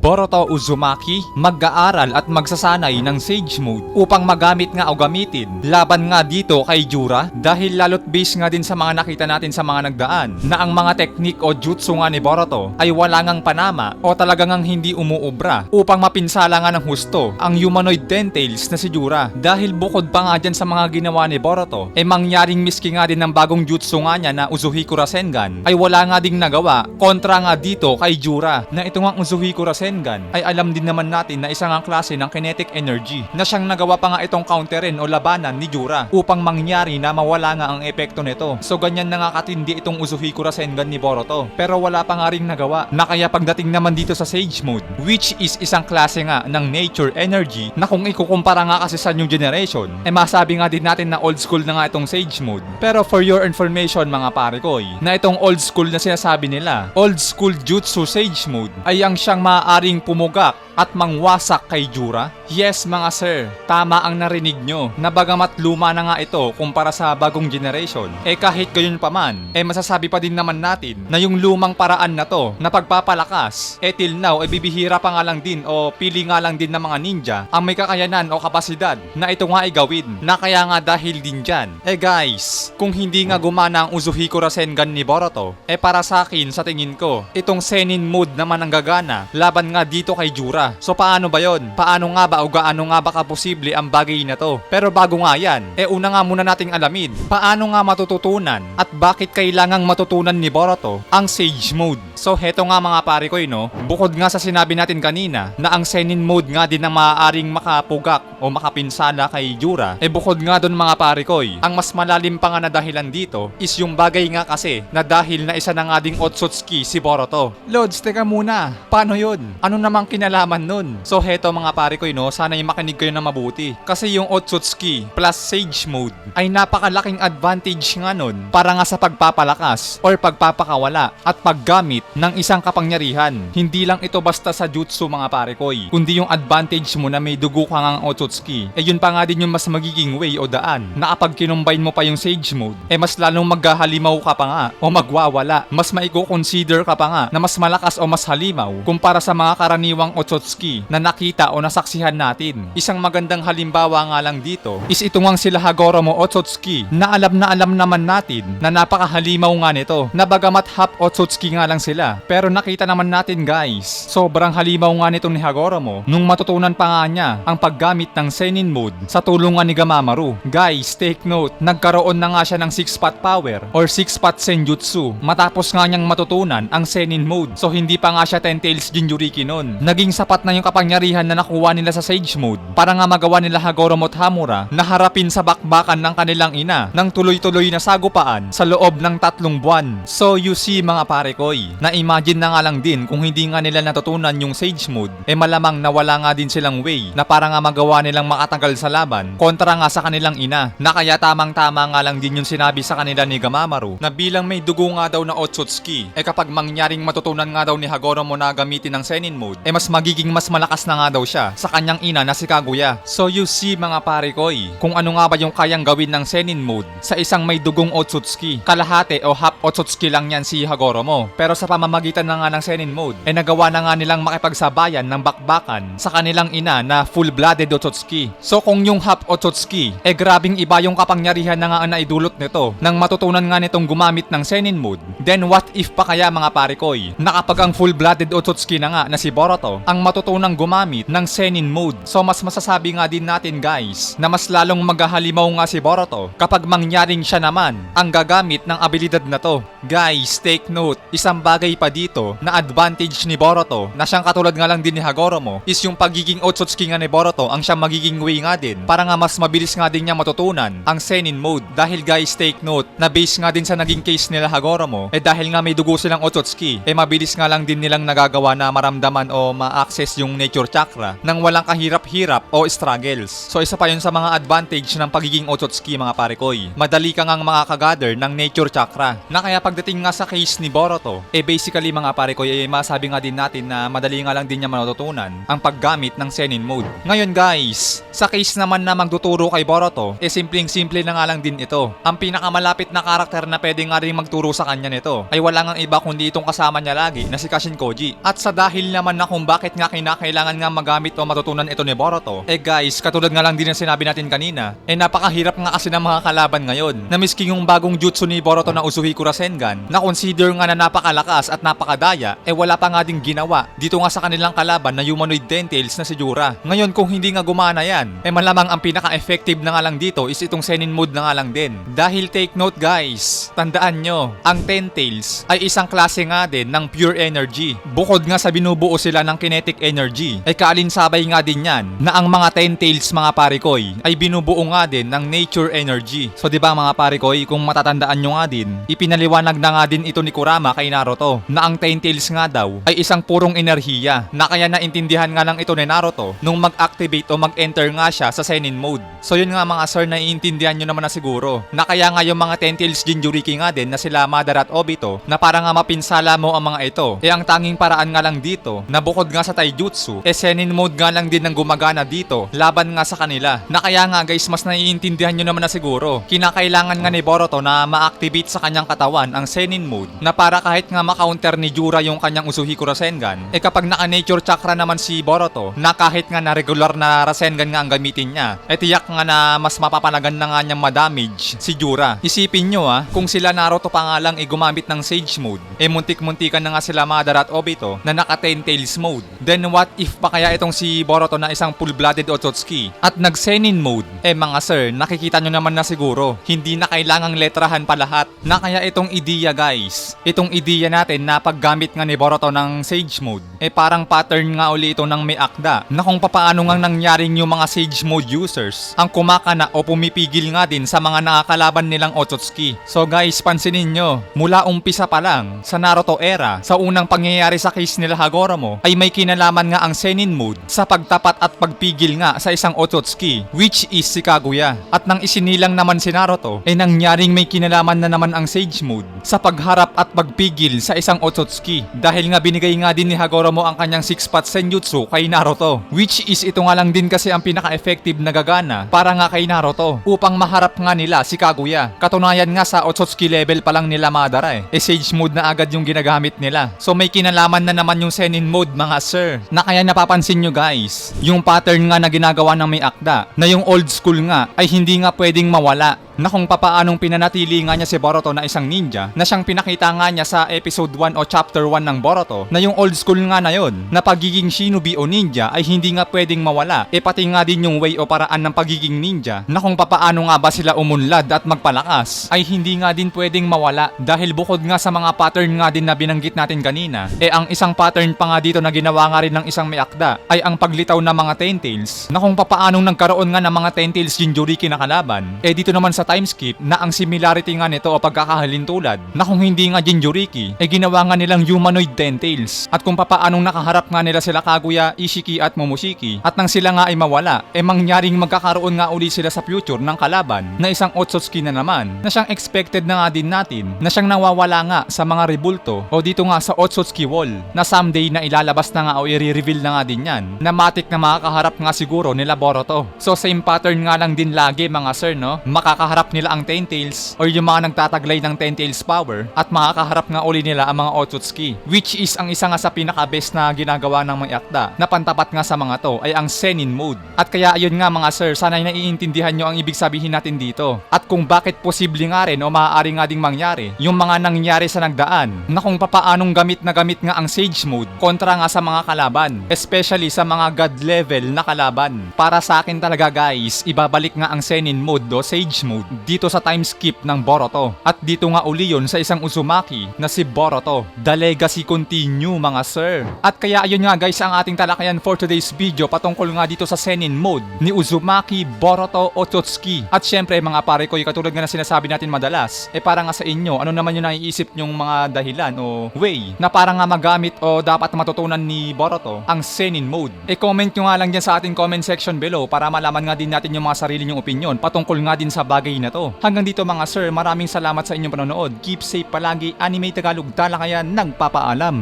Boruto Uzumaki mag-aaral at magsasanay ng Sage Mode upang magamit nga o gamitin laban nga dito kay Jura dahil lalot based nga din sa mga nakita natin sa mga nagdaan na ang mga teknik o jutsu nga ni Boruto ay wala ngang panama o talagang hindi umuubra upang mapinsala nga ng husto ang humanoid Ten-Tails na si Jura dahil bukod pa nga dyan sa mga ginawa ni Boruto mangyaring miski nga din ng bagong jutsu nga niya na Uzuhiku Rasengan ay wala nga ding nagawa kontra nga dito kay Jura na ito nga Uzuhiku Rasengan ay alam din naman natin na isang ang klase ng kinetic energy na siyang nagawa pa nga itong counterin o labanan ni Jura upang mangyari na mawala nga ang epekto nito. So ganyan na nga katindi itong Uzuhiku Rasengan ni Boruto pero wala pa nga ring nagawa na kaya pagdating naman dito sa Sage Mode which is isang klase nga ng nature energy na kung ikukumpara nga kasi sa new generation masabi nga din natin na old school na nga itong Sage Mode. Pero for your information mga parekoy na itong old school na sinasabi nila, old school jutsu Sage Mode ay ang siyang maaaring pumugak at mangwasak kay Jura? Yes mga sir, tama ang narinig nyo na bagamat luma na nga ito kumpara sa bagong generation kahit gayon pa man masasabi pa din naman natin na yung lumang paraan na to na pagpapalakas till now bibihira pa nga lang din o pili nga lang din ng mga ninja ang may kakayanan o kapasidad na ito nga ay gawin na kaya nga dahil din dyan guys, kung hindi nga gumana ang Uzuhiku Rasengan ni Boruto para sa akin sa tingin ko itong Senin Mode naman ang gagana laban nga dito kay Jura. So paano ba yon? Paano nga ba o gaano nga ba kaposible ang bagay na to? Pero bago nga yan, una nga muna nating alamin paano nga matututunan at bakit kailangang matutunan ni Boruto ang Sage Mode. So heto nga mga pare ko bukod nga sa sinabi natin kanina na ang Senin Mode nga din ang maaaring makapugak o makapinsala kay Jura bukod nga doon mga pare ko ang mas malalim pa nga na dahilan dito is yung bagay nga kasi na dahil na isa na nga ding Otsutsuki si Boruto. Lods, teka muna, paano yun? Ano namang kinalaman nun? So heto mga pare ko sana yung makinig kayo na mabuti kasi yung Otsutsuki plus Sage Mode ay napakalaking advantage nga nun para nga sa pagpapalakas or pagpapakawala at paggamit ng isang kapangyarihan. Hindi lang ito basta sa jutsu mga pare ko kundi yung advantage mo na may dugo ka ngang Otsutsuki yun pa nga din yung mas magiging way o daan na kapag kinumbine mo pa yung Sage Mode mas lalong maghahalimaw ka pa nga o magwawala. Mas maiko-consider ka pa nga na mas malakas o mas halimaw kumpara sa mga karaniwang Otsutsuki na nakita o nasaksihan natin. Isang magandang halimbawa nga lang dito is ito ngang sila Hagoromo Otsutsuki na alam naman natin na napakahalimaw nga nito na bagamat half Otsutsuki nga lang sila pero nakita naman natin guys sobrang halimaw nga nito ni Hagoromo nung matutunan pa nga niya ang paggamit ng Senin Mode sa tulungan ni Gamamaru. Guys, take note, nagkaroon na nga siya ng 6-pot power or 6-pot senjutsu matapos nga niyang matutunan ang Senin Mode. So hindi pa nga siya Ten-Tails Jinchuriki nun. Naging sapat na yung kapangyarihan na nakuha nila sa Sage Mode para nga magawa nila Hagoromo at Hamura na harapin sa bakbakan ng kanilang ina ng tuloy-tuloy na sagupaan sa loob ng 3 buwan. So you see mga pare koy, na imagine na nga lang din kung hindi nga nila natutunan yung Sage Mode malamang nawala nga din silang way na para nga magawa nilang makatagal sa laban kontra nga sa kanilang ina na kaya tamang-tama nga lang din yung sinabi sa kanila ni Gamamaru na bilang may dugo nga daw na Otsutsuki kapag mangyaring matutunan nga daw ni Hagoromo na gamitin ng Senin Mode mas magiging mas malakas na nga daw siya sa kanyang ina na si Kaguya. So you see mga pare koy kung ano nga ba yung kayang gawin ng Senin Mode sa isang may dugong Otsutsuki. Kalahati o half Otsutsuki lang yan si Hagoromo pero sa pamamagitan na nga ng Senin Mode nagawa na nga nilang makipagsabayan ng bakbakan sa kanilang ina na full-blooded Otsutsuki. So kung yung half Otsutsuki grabing iba yung kapangyarihan na nga ang naidulot nito nang matutunan nga nitong gumamit ng Senin Mode, then what if pa kaya mga pare koy na kapag ang full-blooded Otsutsuki na nga na si Boruto ang matutunang gumamit ng Senin Mode. So mas masasabi nga din natin guys na mas lalong maghahalimaw nga si Boruto kapag mangyaring siya naman ang gagamit ng abilidad na to. Guys, take note, isang bagay pa dito na advantage ni Boruto na siyang katulad nga lang din ni Hagoromo is yung pagiging Otsutsuki nga ni Boruto ang siyang magiging way nga din para nga mas mabilis nga din niya matutunan ang Senin Mode. Dahil guys, take note na base nga din sa naging case nila Hagoromo dahil nga may dugo silang Otsutsuki mabilis nga lang din nilang nagagawa na maramdaman o ma-access yung nature chakra nang walang kahirap-hirap o struggles. So isa pa yun sa mga advantage ng pagiging Otsutsuki mga pare koy. Madali ka ngang makakagather ng nature chakra na kaya pagdating nga sa case ni Boruto basically mga pare koy masabi nga din natin na madali nga lang din niya matutunan ang paggamit ng Senin Mode. Ngayon guys, sa case naman na magtuturo kay Boruto simpleng-simple na nga lang din ito. Ang pinakamalapit na karakter na pwede nga rin magturo sa kanya nito ay wala ngang iba kundi itong kasama niya lagi na si Kashin Koji. At sa dahil naman na kung bakit nga kaya kinakailangan nga magamit o matutunan ito ni Boruto? Guys, katulad nga lang din ang sinabi natin kanina, napakahirap nga kasi ng mga kalaban ngayon. Na miski yung bagong jutsu ni Boruto na Uzuhiku Rasengan, na consider nga na napakalakas at napakadaya, wala pa nga ding ginawa dito nga sa kanilang kalaban na humanoid Ten-Tails na si Jura. Ngayon kung hindi nga gumana yan, malamang ang pinaka-effective na nga lang dito is itong Senin mode na nga lang din. Dahil take note guys, tandaan nyo, ang Ten-Tails ay isang klase nga din ng pure energy. Bukod nga sa binubuo sila ng kinetic energy, kaalinsabay nga din yan na ang mga Ten-Tails mga parikoy ay binubuo nga din ng nature energy. So diba mga parikoy, kung matatandaan nyo nga din, ipinaliwanag na nga din ito ni Kurama kay Naruto na ang Ten-Tails nga daw ay isang purong enerhiya na kaya naintindihan nga lang ito ni Naruto nung mag-activate o mag-enter nga siya sa Senin mode. So yun nga mga sir, naiintindihan nyo naman na siguro na kaya nga yung mga Ten-Tails Jinchuriki nga din na sila Madara at Obito na para nga mapinsala mo ang mga ito, ang tanging paraan nga lang dito na bukod nga sa taijutsu, Senin mode nga lang din ang gumagana dito laban nga sa kanila. Na kaya nga guys, mas naiintindihan nyo naman na siguro, kinakailangan nga ni Boruto na ma-activate sa kanyang katawan ang Senin mode na para kahit nga ma-counter ni Jura yung kanyang Uzuhiku Rasengan, kapag naka-nature chakra naman si Boruto na kahit nga na regular na Rasengan nga ang gamitin niya, tiyak nga na mas mapapanagan na nga niyang madamage si Jura. Isipin nyo kung sila Naruto pa nga lang gumamit ng Sage mode, muntik-muntikan na nga sila Madara at Obito na naka Ten-Tails mode. Then what if pa kaya itong si Boruto na isang full-blooded Otsutsuki at nag-Senin mode? Mga sir, nakikita nyo naman na siguro, hindi na kailangang letrahan pa lahat. Na kaya itong ideya guys, itong ideya natin na paggamit nga ni Boruto ng Sage mode, parang pattern nga uli ito ng may akda na kung papaano nga nangyaring yung mga Sage mode users ang kumakana o pumipigil nga din sa mga nakakalaban nilang Otsutsuki. So guys, pansinin nyo, mula umpisa pa lang sa Naruto era, sa unang pangyayari sa case nila Hagoromo, ay may kinalaman nga ang Senin mode sa pagtapat at pagpigil nga sa isang Otsutsuki, which is si Kaguya. At nang isinilang naman si Naruto, nangyaring may kinalaman na naman ang Sage mode sa pagharap at pagpigil sa isang Otsutsuki dahil nga binigay nga din ni Hagoromo ang kanyang 6-path Senjutsu kay Naruto, which is ito nga lang din kasi ang pinaka-effective na gagana para nga kay Naruto upang maharap nga nila si Kaguya. Katunayan nga sa Otsutsuki level pa lang nila Madara Sage mode na agad yung ginagamit nila. So may kinalaman na naman yung Senin mode mga sir. Na kaya napapansin nyo guys, yung pattern nga na ginagawa ng may akda na yung old school nga ay hindi nga pwedeng mawala. Na kung papaanong pinanatili nga niya si Boruto na isang ninja na siyang pinakita nga niya sa episode 1 o chapter 1 ng Boruto na yung old school nga na yon na pagiging shinobi o ninja ay hindi nga pwedeng mawala. Pati nga din yung way o paraan ng pagiging ninja na kung papaano nga ba sila umunlad at magpalakas ay hindi nga din pwedeng mawala dahil bukod nga sa mga pattern nga din na binanggit natin kanina, ang isang pattern pa nga dito na ginawa nga rin ng isang may akda ay ang paglitaw ng mga Ten-Tails na kung papaanong nagkaroon nga ng mga Ten-Tails Jinchuriki na kalaban, dito naman sa time skip na ang similarity nga nito o pagkakahalintulad na kung hindi nga Jinchuriki ginawa nga nilang humanoid Ten-Tails at kung papaanong nakaharap nga nila sila Kaguya, Ishiki at Momoshiki at nang sila nga ay mawala mangyaring magkakaroon nga uli sila sa future ng kalaban na isang Otsutsuki na naman na siyang expected na nga din natin na siyang nawawala nga sa mga rebulto o dito nga sa Otsutsuki wall na someday na ilalabas na nga o i-reveal na nga din yan na matik na makakaharap nga siguro nila Boruto. So same pattern nga lang din lagi mga sir no, makakaharap nila ang Ten-Tails or yung mga nagtataglay ng Ten-Tails power at makakaharap nga uli nila ang mga Otsutsuki, which is ang isa nga sa pinaka-best na ginagawa ng mga akda na pantapat nga sa mga to ay ang Senin mode. At kaya ayun nga mga sir, sana naiintindihan nyo ang ibig sabihin natin dito at kung bakit posible nga rin o maaari nga ding mangyari yung mga nangyari sa nagdaan na kung papaanong gamit nga ang Sage mode kontra nga sa mga kalaban, especially sa mga god level na kalaban. Para sa akin talaga guys, ibabalik nga ang Senin mode o Sage mode dito sa time skip ng Boruto at dito nga uli yun sa isang Uzumaki na si Boruto. The legacy continue mga sir. At kaya ayun nga guys ang ating talakayan for today's video patungkol nga dito sa Senin mode ni Uzumaki, Boruto, Otsutsuki. At syempre mga pare ko, katulad nga na sinasabi natin madalas, para nga sa inyo, ano naman yung naiisip nyong mga dahilan o way na para nga magamit o dapat matutunan ni Boruto ang Senin mode? Comment nyo nga lang dyan sa ating comment section below para malaman nga din natin yung mga sarili nyong opinion patungkol nga din sa bagay na to. Hanggang dito mga sir, maraming salamat sa inyong panonood. Keep safe palagi. Anime Tagalog Talakayan nagpapaalam.